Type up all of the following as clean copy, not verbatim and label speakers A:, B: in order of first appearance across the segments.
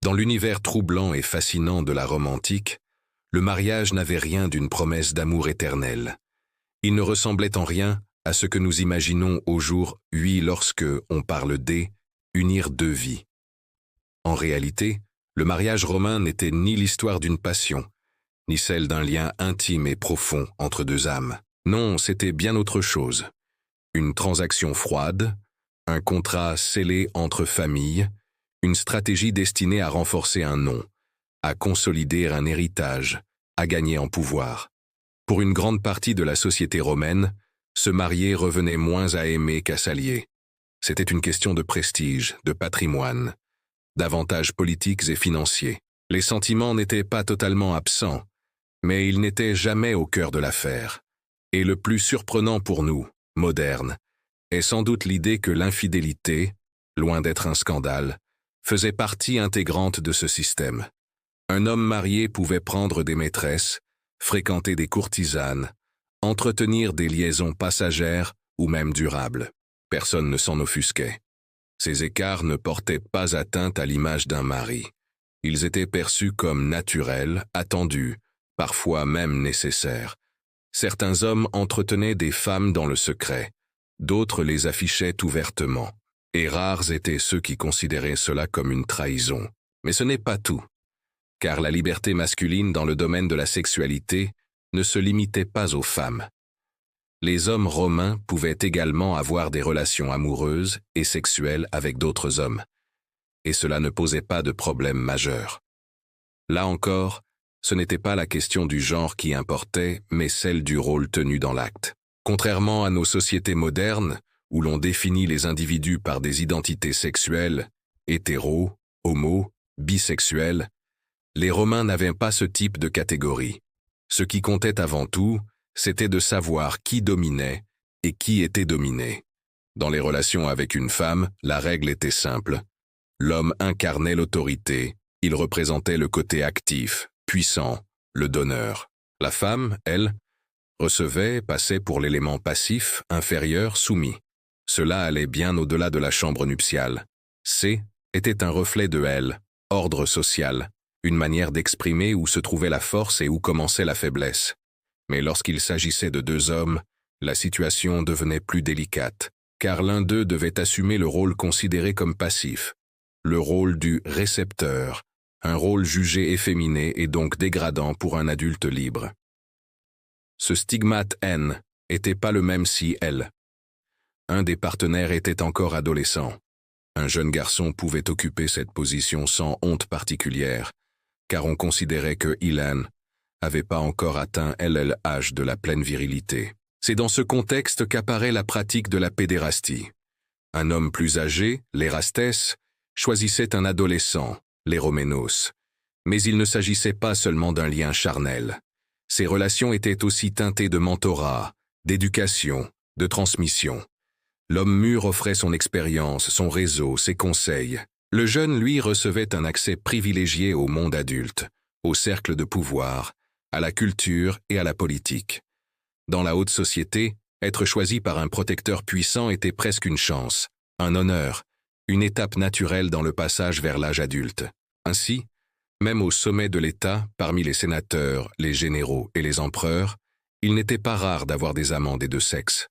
A: Dans l'univers troublant et fascinant de la Rome antique, le mariage n'avait rien d'une promesse d'amour éternel. Il ne ressemblait en rien à ce que nous imaginons aujourd'hui lorsque on parle unir deux vies. En réalité, le mariage romain n'était ni l'histoire d'une passion, ni celle d'un lien intime et profond entre deux âmes. Non, c'était bien autre chose. Une transaction froide, un contrat scellé entre familles, une stratégie destinée à renforcer un nom, à consolider un héritage, à gagner en pouvoir. Pour une grande partie de la société romaine, se marier revenait moins à aimer qu'à s'allier. C'était une question de prestige, de patrimoine, d'avantages politiques et financiers. Les sentiments n'étaient pas totalement absents, mais ils n'étaient jamais au cœur de l'affaire. Et le plus surprenant pour nous, modernes, est sans doute l'idée que l'infidélité, loin d'être un scandale, faisait partie intégrante de ce système. Un homme marié pouvait prendre des maîtresses, fréquenter des courtisanes, entretenir des liaisons passagères ou même durables. Personne ne s'en offusquait. Ces écarts ne portaient pas atteinte à l'image d'un mari. Ils étaient perçus comme naturels, attendus, parfois même nécessaires. Certains hommes entretenaient des femmes dans le secret, d'autres les affichaient ouvertement. Et rares étaient ceux qui considéraient cela comme une trahison. Mais ce n'est pas tout, car la liberté masculine dans le domaine de la sexualité ne se limitait pas aux femmes. Les hommes romains pouvaient également avoir des relations amoureuses et sexuelles avec d'autres hommes, et cela ne posait pas de problème majeur. Là encore, ce n'était pas la question du genre qui importait, mais celle du rôle tenu dans l'acte. Contrairement à nos sociétés modernes, où l'on définit les individus par des identités sexuelles, hétéros, homo, bisexuels, les Romains n'avaient pas ce type de catégorie. Ce qui comptait avant tout, c'était de savoir qui dominait et qui était dominé. Dans les relations avec une femme, la règle était simple. L'homme incarnait l'autorité, il représentait le côté actif, puissant, le donneur. La femme, elle, recevait, passait pour l'élément passif, inférieur, soumis. Cela allait bien au-delà de la chambre nuptiale. C était un reflet de elle, ordre social, une manière d'exprimer où se trouvait la force et où commençait la faiblesse. Mais lorsqu'il s'agissait de deux hommes, la situation devenait plus délicate, car l'un d'eux devait assumer le rôle considéré comme passif, le rôle du récepteur, un rôle jugé efféminé et donc dégradant pour un adulte libre. Ce stigmate N n'était pas le même si elle. Un des partenaires était encore adolescent. Un jeune garçon pouvait occuper cette position sans honte particulière, car on considérait que Ilan n'avait pas encore atteint l'âge de la pleine virilité. C'est dans ce contexte qu'apparaît la pratique de la pédérastie. Un homme plus âgé, l'Érastès, choisissait un adolescent, l'Héroménos. Mais il ne s'agissait pas seulement d'un lien charnel. Ces relations étaient aussi teintées de mentorat, d'éducation, de transmission. L'homme mûr offrait son expérience, son réseau, ses conseils. Le jeune, lui, recevait un accès privilégié au monde adulte, au cercle de pouvoir, à la culture et à la politique. Dans la haute société, être choisi par un protecteur puissant était presque une chance, un honneur, une étape naturelle dans le passage vers l'âge adulte. Ainsi, même au sommet de l'État, parmi les sénateurs, les généraux et les empereurs, il n'était pas rare d'avoir des amants des deux sexes.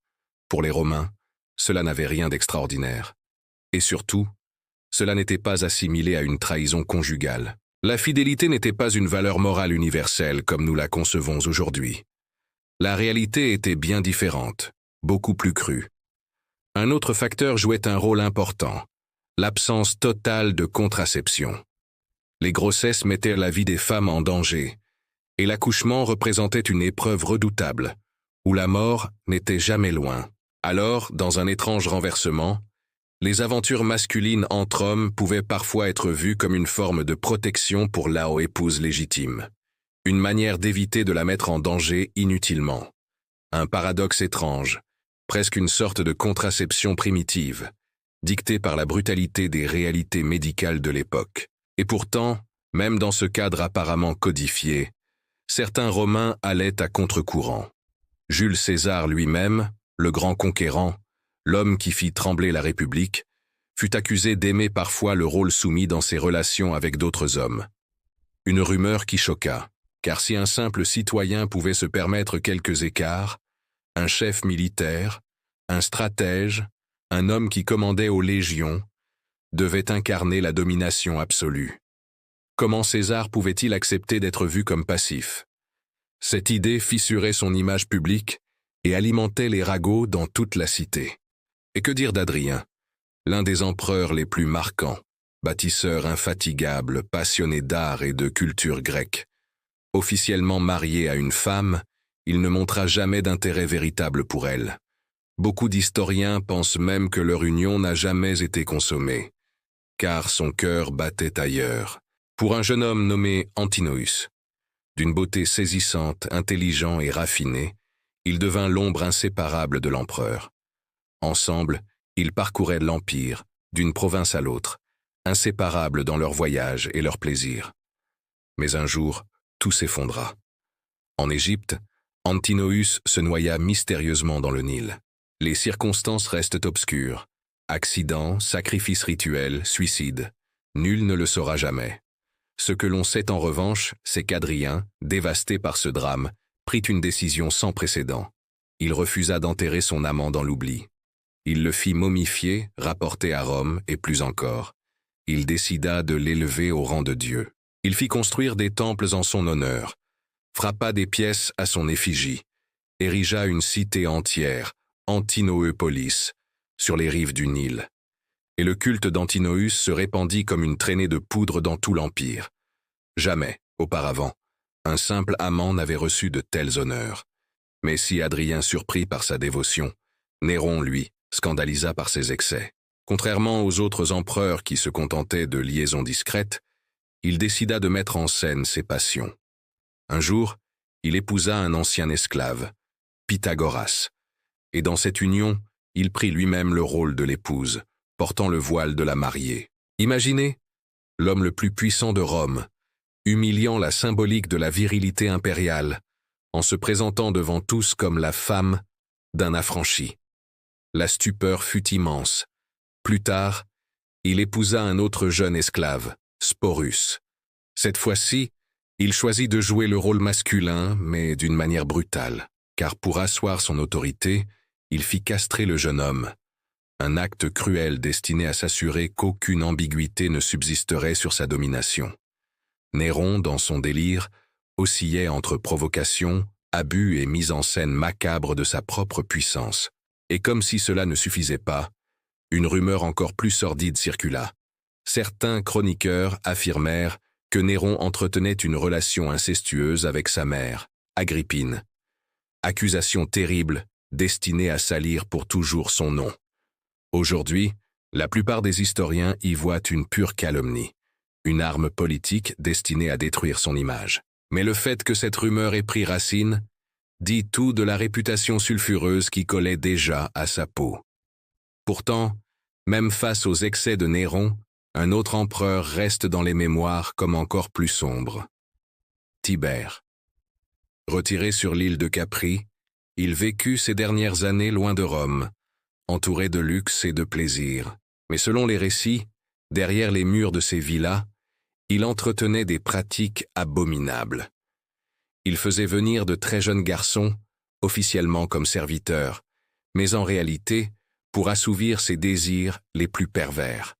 A: Pour les Romains, cela n'avait rien d'extraordinaire. Et surtout, cela n'était pas assimilé à une trahison conjugale. La fidélité n'était pas une valeur morale universelle comme nous la concevons aujourd'hui. La réalité était bien différente, beaucoup plus crue. Un autre facteur jouait un rôle important, l'absence totale de contraception. Les grossesses mettaient la vie des femmes en danger, et l'accouchement représentait une épreuve redoutable, où la mort n'était jamais loin. Alors, dans un étrange renversement, les aventures masculines entre hommes pouvaient parfois être vues comme une forme de protection pour la épouse légitime, une manière d'éviter de la mettre en danger inutilement. Un paradoxe étrange, presque une sorte de contraception primitive, dictée par la brutalité des réalités médicales de l'époque. Et pourtant, même dans ce cadre apparemment codifié, certains Romains allaient à contre-courant. Jules César lui-même, le grand conquérant, l'homme qui fit trembler la République, fut accusé d'aimer parfois le rôle soumis dans ses relations avec d'autres hommes. Une rumeur qui choqua, car si un simple citoyen pouvait se permettre quelques écarts, un chef militaire, un stratège, un homme qui commandait aux légions, devait incarner la domination absolue. Comment César pouvait-il accepter d'être vu comme passif? Cette idée fissurait son image publique et alimentait les ragots dans toute la cité. Et que dire d'Adrien, l'un des empereurs les plus marquants, bâtisseur infatigable, passionné d'art et de culture grecque. Officiellement marié à une femme, il ne montra jamais d'intérêt véritable pour elle. Beaucoup d'historiens pensent même que leur union n'a jamais été consommée, car son cœur battait ailleurs, pour un jeune homme nommé Antinoüs. D'une beauté saisissante, intelligent et raffiné, il devint l'ombre inséparable de l'empereur. Ensemble, ils parcouraient l'Empire, d'une province à l'autre, inséparables dans leurs voyages et leurs plaisirs. Mais un jour, tout s'effondra. En Égypte, Antinoüs se noya mystérieusement dans le Nil. Les circonstances restent obscures. Accident, sacrifice rituel, suicide. Nul ne le saura jamais. Ce que l'on sait en revanche, c'est qu'Adrien, dévasté par ce drame, prit une décision sans précédent. Il refusa d'enterrer son amant dans l'oubli. Il le fit momifier, rapporter à Rome, et plus encore. Il décida de l'élever au rang de Dieu. Il fit construire des temples en son honneur, frappa des pièces à son effigie, érigea une cité entière, Antinoöpolis, sur les rives du Nil. Et le culte d'Antinoüs se répandit comme une traînée de poudre dans tout l'Empire. Jamais, auparavant, un simple amant n'avait reçu de tels honneurs. Mais si Adrien surprit par sa dévotion, Néron, lui, scandalisa par ses excès. Contrairement aux autres empereurs qui se contentaient de liaisons discrètes, il décida de mettre en scène ses passions. Un jour, il épousa un ancien esclave, Pythagoras, et dans cette union, il prit lui-même le rôle de l'épouse, portant le voile de la mariée. Imaginez, l'homme le plus puissant de Rome, humiliant la symbolique de la virilité impériale, en se présentant devant tous comme la femme d'un affranchi. La stupeur fut immense. Plus tard, il épousa un autre jeune esclave, Sporus. Cette fois-ci, il choisit de jouer le rôle masculin, mais d'une manière brutale, car pour asseoir son autorité, il fit castrer le jeune homme. Un acte cruel destiné à s'assurer qu'aucune ambiguïté ne subsisterait sur sa domination. Néron, dans son délire, oscillait entre provocation, abus et mise en scène macabre de sa propre puissance. Et comme si cela ne suffisait pas, une rumeur encore plus sordide circula. Certains chroniqueurs affirmèrent que Néron entretenait une relation incestueuse avec sa mère, Agrippine. Accusation terrible, destinée à salir pour toujours son nom. Aujourd'hui, la plupart des historiens y voient une pure calomnie, une arme politique destinée à détruire son image. Mais le fait que cette rumeur ait pris racine dit tout de la réputation sulfureuse qui collait déjà à sa peau. Pourtant, même face aux excès de Néron, un autre empereur reste dans les mémoires comme encore plus sombre. Tibère. Retiré sur l'île de Capri, il vécut ses dernières années loin de Rome, entouré de luxe et de plaisir. Mais selon les récits, derrière les murs de ses villas, il entretenait des pratiques abominables. Il faisait venir de très jeunes garçons, officiellement comme serviteurs, mais en réalité, pour assouvir ses désirs les plus pervers.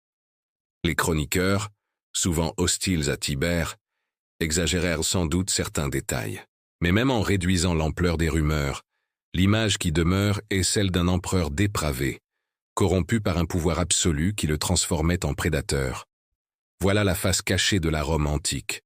A: Les chroniqueurs, souvent hostiles à Tibère, exagérèrent sans doute certains détails. Mais même en réduisant l'ampleur des rumeurs, l'image qui demeure est celle d'un empereur dépravé, corrompu par un pouvoir absolu qui le transformait en prédateur. Voilà la face cachée de la Rome antique.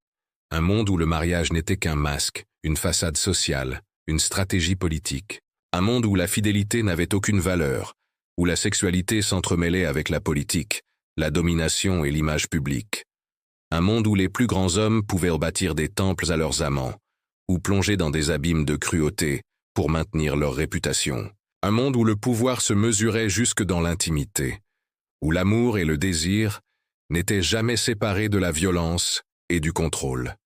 A: Un monde où le mariage n'était qu'un masque, une façade sociale, une stratégie politique. Un monde où la fidélité n'avait aucune valeur, où la sexualité s'entremêlait avec la politique, la domination et l'image publique. Un monde où les plus grands hommes pouvaient bâtir des temples à leurs amants, ou plonger dans des abîmes de cruauté pour maintenir leur réputation. Un monde où le pouvoir se mesurait jusque dans l'intimité, où l'amour et le désir n'étaient jamais séparés de la violence et du contrôle.